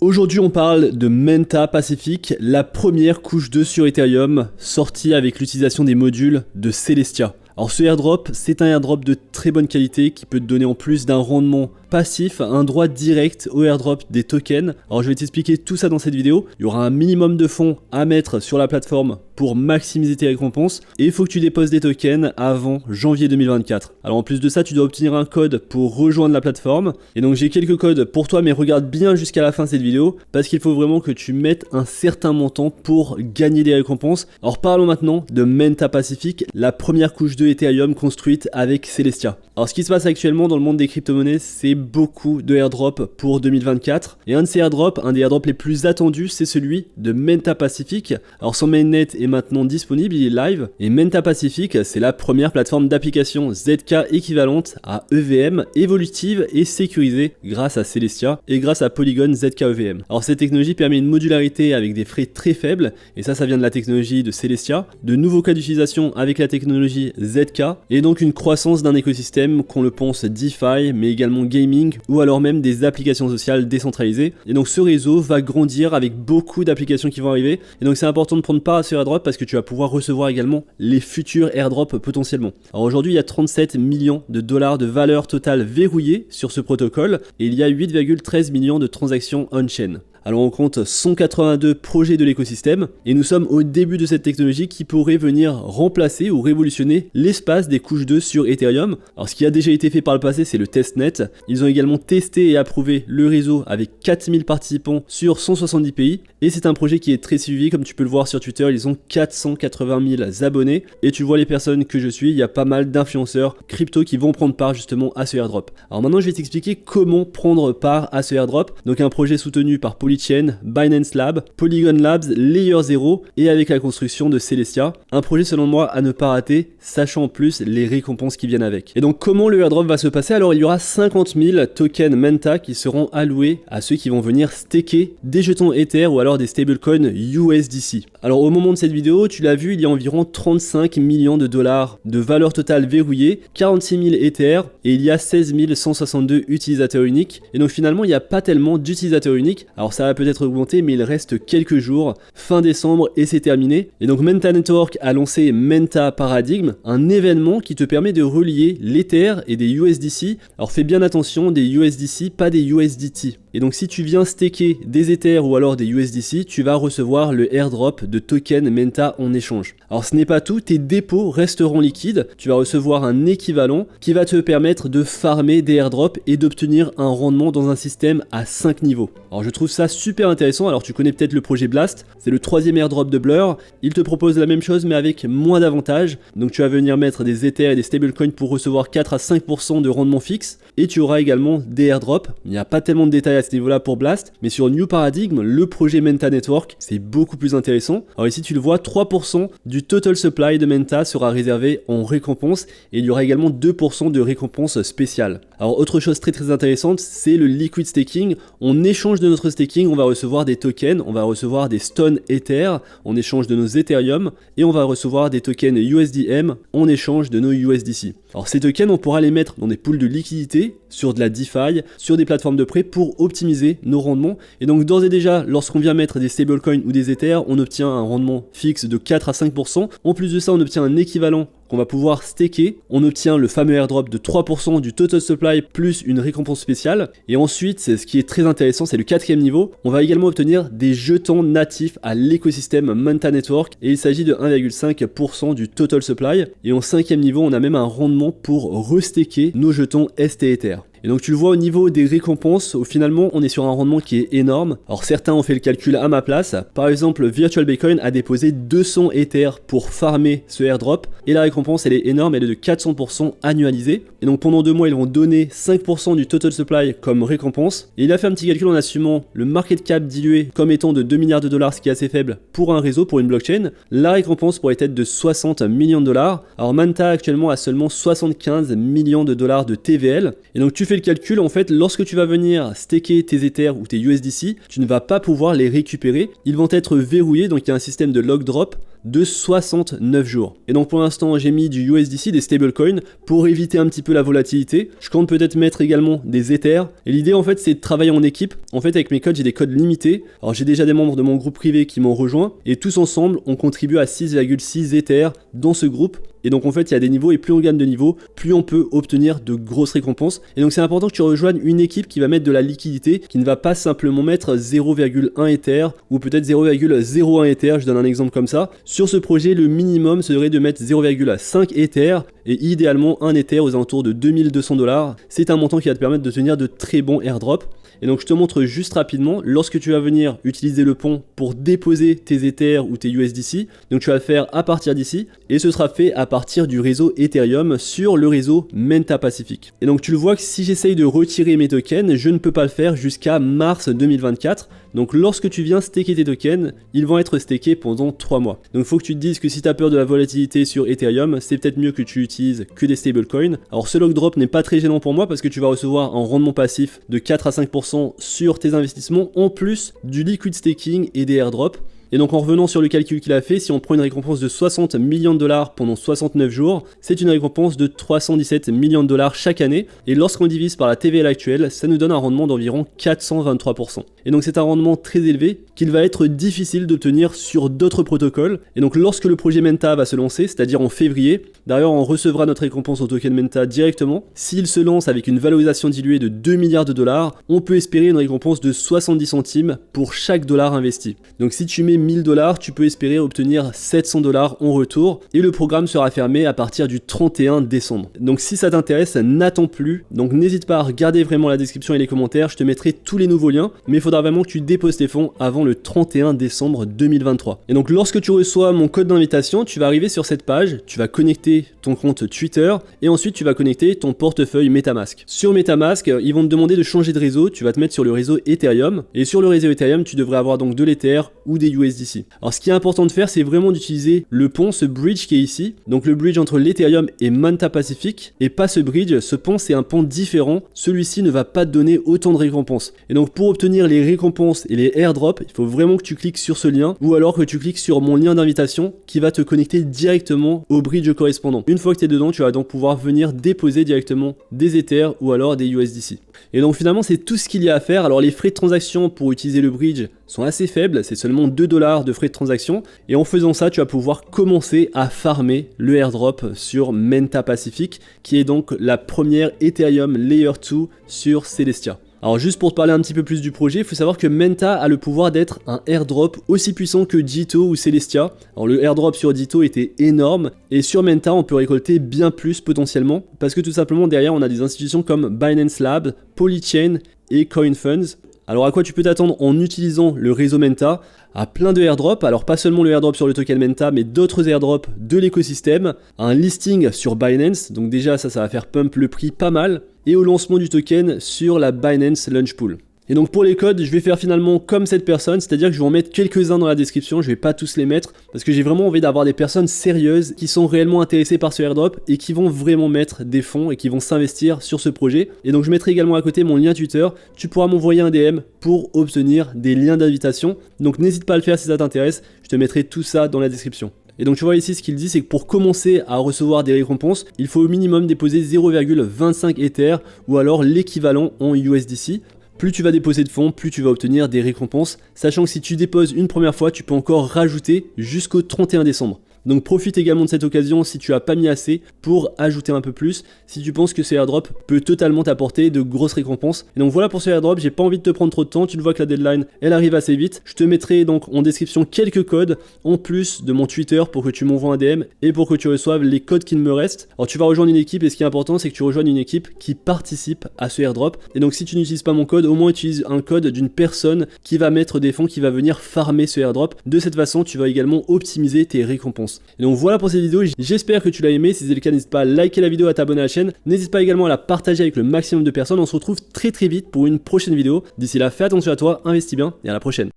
Aujourd'hui on parle de Manta Pacific, la première couche 2 sur Ethereum, sortie avec l'utilisation des modules de Celestia. Alors ce airdrop, c'est un airdrop de très bonne qualité qui peut te donner en plus d'un rendement passif, un droit direct au airdrop des tokens. Alors je vais t'expliquer tout ça dans cette vidéo. Il y aura un minimum de fonds à mettre sur la plateforme pour maximiser tes récompenses et il faut que tu déposes des tokens avant janvier 2024. Alors en plus de ça, tu dois obtenir un code pour rejoindre la plateforme. Et donc j'ai quelques codes pour toi, mais regarde bien jusqu'à la fin de cette vidéo parce qu'il faut vraiment que tu mettes un certain montant pour gagner des récompenses. Alors parlons maintenant de Manta Pacific, la première couche de Ethereum construite avec Celestia. Alors ce qui se passe actuellement dans le monde des crypto-monnaies, c'est beaucoup de airdrops pour 2024. Et un de ces airdrops, un des airdrops les plus attendus, c'est celui de Manta Pacific. Alors son mainnet est maintenant disponible, il est live. Et Manta Pacific, c'est la première plateforme d'application ZK équivalente à EVM, évolutive et sécurisée grâce à Celestia et grâce à Polygon ZK EVM. Alors cette technologie permet une modularité avec des frais très faibles, et ça vient de la technologie de Celestia, de nouveaux cas d'utilisation avec la technologie ZK, et donc une croissance d'un écosystème qu'on le pense DeFi, mais également gaming, ou alors même des applications sociales décentralisées. Et donc ce réseau va grandir avec beaucoup d'applications qui vont arriver, et donc c'est important de prendre part à ce airdrop parce que tu vas pouvoir recevoir également les futurs airdrops potentiellement. Alors aujourd'hui il y a 37 millions de dollars de valeur totale verrouillée sur ce protocole, et il y a 8,13 millions de transactions on-chain. Alors on compte 182 projets de l'écosystème et nous sommes au début de cette technologie qui pourrait venir remplacer ou révolutionner l'espace des couches 2 sur Ethereum. Alors ce qui a déjà été fait par le passé, c'est le testnet. Ils ont également testé et approuvé le réseau avec 4000 participants sur 170 pays et c'est un projet qui est très suivi. Comme tu peux le voir sur Twitter, ils ont 480 000 abonnés et tu vois les personnes que je suis, il y a pas mal d'influenceurs crypto qui vont prendre part justement à ce airdrop. Alors maintenant je vais t'expliquer comment prendre part à ce airdrop. Donc un projet soutenu par Polychain, Binance Lab, Polygon Labs, Layer 0 et avec la construction de Celestia. Un projet selon moi à ne pas rater, sachant en plus les récompenses qui viennent avec. Et donc comment le airdrop va se passer? Alors il y aura 50 000 tokens Manta qui seront alloués à ceux qui vont venir staker des jetons Ether ou alors des stablecoins USDC. Alors au moment de cette vidéo, tu l'as vu, il y a environ 35 millions de dollars de valeur totale verrouillée, 46 000 Ether et il y a 16 162 utilisateurs uniques. Et donc finalement il n'y a pas tellement d'utilisateurs uniques. Alors ça va peut-être augmenter, mais il reste quelques jours, fin décembre et c'est terminé. Et donc Manta Network a lancé Manta Paradigm, un événement qui te permet de relier l'Ether et des USDC. Alors fais bien attention, des USDC, pas des USDT. Et donc si tu viens staker des Ethers ou alors des USDC, tu vas recevoir le airdrop de token Manta en échange. Alors ce n'est pas tout, tes dépôts resteront liquides, tu vas recevoir un équivalent qui va te permettre de farmer des airdrops et d'obtenir un rendement dans un système à 5 niveaux. Alors je trouve ça super intéressant. Alors tu connais peut-être le projet Blast, c'est le 3e airdrop de Blur, il te propose la même chose mais avec moins d'avantages. Donc tu vas venir mettre des Ethers et des stablecoins pour recevoir 4 à 5% de rendement fixe et tu auras également des airdrops. Il n'y a pas tellement de détails à ce niveau là pour Blast, mais sur New Paradigm, le projet Manta Network, c'est beaucoup plus intéressant. Alors ici tu le vois, 3% du total supply de Manta sera réservé en récompense et il y aura également 2% de récompense spéciale. Alors autre chose très intéressante, c'est le liquid staking. En échange de notre staking, on va recevoir des tokens, on va recevoir des Stone Ether en échange de nos Ethereum et on va recevoir des tokens USDM en échange de nos USDC. Alors ces tokens, on pourra les mettre dans des pools de liquidité, sur de la DeFi, sur des plateformes de prêt pour optimiser nos rendements. Et donc d'ores et déjà, lorsqu'on vient mettre des stablecoins ou des Ethers, on obtient un rendement fixe de 4 à 5%. En plus de ça, on obtient un équivalent qu'on va pouvoir staker. On obtient le fameux airdrop de 3% du total supply plus une récompense spéciale. Et ensuite, ce qui est très intéressant, c'est le 4e niveau. On va également obtenir des jetons natifs à l'écosystème Manta Network et il s'agit de 1,5% du total supply. Et en 5e niveau, on a même un rendement pour restaker nos jetons ST Ether. Et donc tu le vois au niveau des récompenses, finalement on est sur un rendement qui est énorme. Alors certains ont fait le calcul à ma place. Par exemple, Virtual Bitcoin a déposé 200 Ethers pour farmer ce airdrop et la récompense elle est énorme, elle est de 400% annualisée. Et donc pendant 2 mois ils vont donner 5% du total supply comme récompense. Et il a fait un petit calcul en assumant le market cap dilué comme étant de 2 milliards de dollars, ce qui est assez faible pour un réseau, pour une blockchain. La récompense pourrait être de 60 millions de dollars. Alors Manta actuellement a seulement 75 millions de dollars de TVL. Et donc tu fais le calcul, en fait, lorsque tu vas venir staker tes Ethers ou tes USDC, tu ne vas pas pouvoir les récupérer. Ils vont être verrouillés, donc il y a un système de lock drop. de 69 jours. Et donc pour l'instant j'ai mis du USDC, des stablecoins, pour éviter un petit peu la volatilité. Je compte peut-être mettre également des Ethers. Et l'idée en fait c'est de travailler en équipe. En fait avec mes codes j'ai des codes limités. Alors j'ai déjà des membres de mon groupe privé qui m'ont rejoint. Et tous ensemble on contribue à 6,6 Ethers dans ce groupe. Et donc en fait il y a des niveaux et plus on gagne de niveau, plus on peut obtenir de grosses récompenses. Et donc c'est important que tu rejoignes une équipe qui va mettre de la liquidité, qui ne va pas simplement mettre 0,1 Ether ou peut-être 0,01 Ether, je donne un exemple comme ça. Sur ce projet le minimum serait de mettre 0,5 Ether et idéalement un Ether aux alentours de 2200 $. C'est un montant qui va te permettre de tenir de très bons airdrops. Et donc je te montre juste rapidement, lorsque tu vas venir utiliser le pont pour déposer tes Ethers ou tes USDC, donc tu vas le faire à partir d'ici, et ce sera fait à partir du réseau Ethereum sur le réseau Menta Pacific. Et donc tu le vois que si j'essaye de retirer mes tokens, je ne peux pas le faire jusqu'à mars 2024. Donc lorsque tu viens staker tes tokens, ils vont être stakés pendant 3 mois. Donc il faut que tu te dises que si tu as peur de la volatilité sur Ethereum, c'est peut-être mieux que tu utilises que des stablecoins. Alors ce lock drop n'est pas très gênant pour moi parce que tu vas recevoir un rendement passif de 4 à 5% sur tes investissements, en plus du liquid staking et des airdrops. Et donc en revenant sur le calcul qu'il a fait, si on prend une récompense de 60 millions de dollars pendant 69 jours, c'est une récompense de 317 millions de dollars chaque année. Et lorsqu'on divise par la TVL actuelle, ça nous donne un rendement d'environ 423%. Et donc c'est un rendement très élevé qu'il va être difficile d'obtenir sur d'autres protocoles. Et donc lorsque le projet Menta va se lancer, c'est-à-dire en février, d'ailleurs on recevra notre récompense au token Menta directement. S'il se lance avec une valorisation diluée de 2 milliards de dollars, on peut espérer une récompense de 70 centimes pour chaque dollar investi. Donc si tu mets 1000 $, tu peux espérer obtenir 700 $ en retour et le programme sera fermé à partir du 31 décembre. Donc si ça t'intéresse, n'attends plus. Donc n'hésite pas à regarder vraiment la description et les commentaires, je te mettrai tous les nouveaux liens, mais il faudra vraiment que tu déposes tes fonds avant le 31 décembre 2023. Et donc lorsque tu reçois mon code d'invitation, tu vas arriver sur cette page, tu vas connecter ton compte Twitter et ensuite tu vas connecter ton portefeuille MetaMask. Sur MetaMask, ils vont te demander de changer de réseau, tu vas te mettre sur le réseau Ethereum et sur le réseau Ethereum, tu devrais avoir donc de l'Ether ou des USDC. Alors ce qui est important de faire, c'est vraiment d'utiliser le pont, ce bridge qui est ici, donc le bridge entre l'Ethereum et Menta Pacific, et pas ce bridge, ce pont c'est un pont différent, celui-ci ne va pas te donner autant de récompenses. Et donc pour obtenir les récompenses et les airdrops, il faut vraiment que tu cliques sur ce lien, ou alors que tu cliques sur mon lien d'invitation qui va te connecter directement au bridge correspondant. Une fois que tu es dedans, tu vas donc pouvoir venir déposer directement des Ethers ou alors des USDC. Et donc finalement c'est tout ce qu'il y a à faire. Alors les frais de transaction pour utiliser le bridge sont assez faibles, c'est seulement 2 $ de frais de transaction, et en faisant ça tu vas pouvoir commencer à farmer le airdrop sur Menta Pacific qui est donc la première Ethereum Layer 2 sur Celestia. Alors juste pour te parler un petit peu plus du projet, il faut savoir que Menta a le pouvoir d'être un airdrop aussi puissant que Ditto ou Celestia. Alors le airdrop sur Ditto était énorme et sur Menta on peut récolter bien plus potentiellement parce que tout simplement derrière on a des institutions comme Binance Lab, Polychain et CoinFunds. Alors à quoi tu peux t'attendre en utilisant le réseau Menta? À plein de airdrops, alors pas seulement le airdrop sur le token Menta, mais d'autres airdrops de l'écosystème, un listing sur Binance, donc déjà ça va faire pump le prix pas mal, et au lancement du token sur la Binance Launch Pool. Et donc pour les codes, je vais faire finalement comme cette personne, c'est-à-dire que je vais en mettre quelques-uns dans la description, je vais pas tous les mettre, parce que j'ai vraiment envie d'avoir des personnes sérieuses qui sont réellement intéressées par ce airdrop et qui vont vraiment mettre des fonds et qui vont s'investir sur ce projet. Et donc je mettrai également à côté mon lien Twitter, tu pourras m'envoyer un DM pour obtenir des liens d'invitation, donc n'hésite pas à le faire si ça t'intéresse, je te mettrai tout ça dans la description. Et donc tu vois ici ce qu'il dit, c'est que pour commencer à recevoir des récompenses, il faut au minimum déposer 0,25 Ether ou alors l'équivalent en USDC. Plus tu vas déposer de fonds, plus tu vas obtenir des récompenses, sachant que si tu déposes une première fois, tu peux encore rajouter jusqu'au 31 décembre. Donc profite également de cette occasion si tu as pas mis assez pour ajouter un peu plus si tu penses que ce airdrop peut totalement t'apporter de grosses récompenses. Et donc voilà pour ce airdrop, j'ai pas envie de te prendre trop de temps, tu le vois que la deadline elle arrive assez vite. Je te mettrai donc en description quelques codes en plus de mon Twitter pour que tu m'envoies un DM et pour que tu reçoives les codes qu'il me reste. Alors tu vas rejoindre une équipe et ce qui est important c'est que tu rejoignes une équipe qui participe à ce airdrop. Et donc si tu n'utilises pas mon code, au moins utilise un code d'une personne qui va mettre des fonds, qui va venir farmer ce airdrop. De cette façon tu vas également optimiser tes récompenses. Et donc voilà pour cette vidéo, j'espère que tu l'as aimé, si c'est le cas n'hésite pas à liker la vidéo, à t'abonner à la chaîne, n'hésite pas également à la partager avec le maximum de personnes, on se retrouve très vite pour une prochaine vidéo, d'ici là fais attention à toi, investis bien et à la prochaine.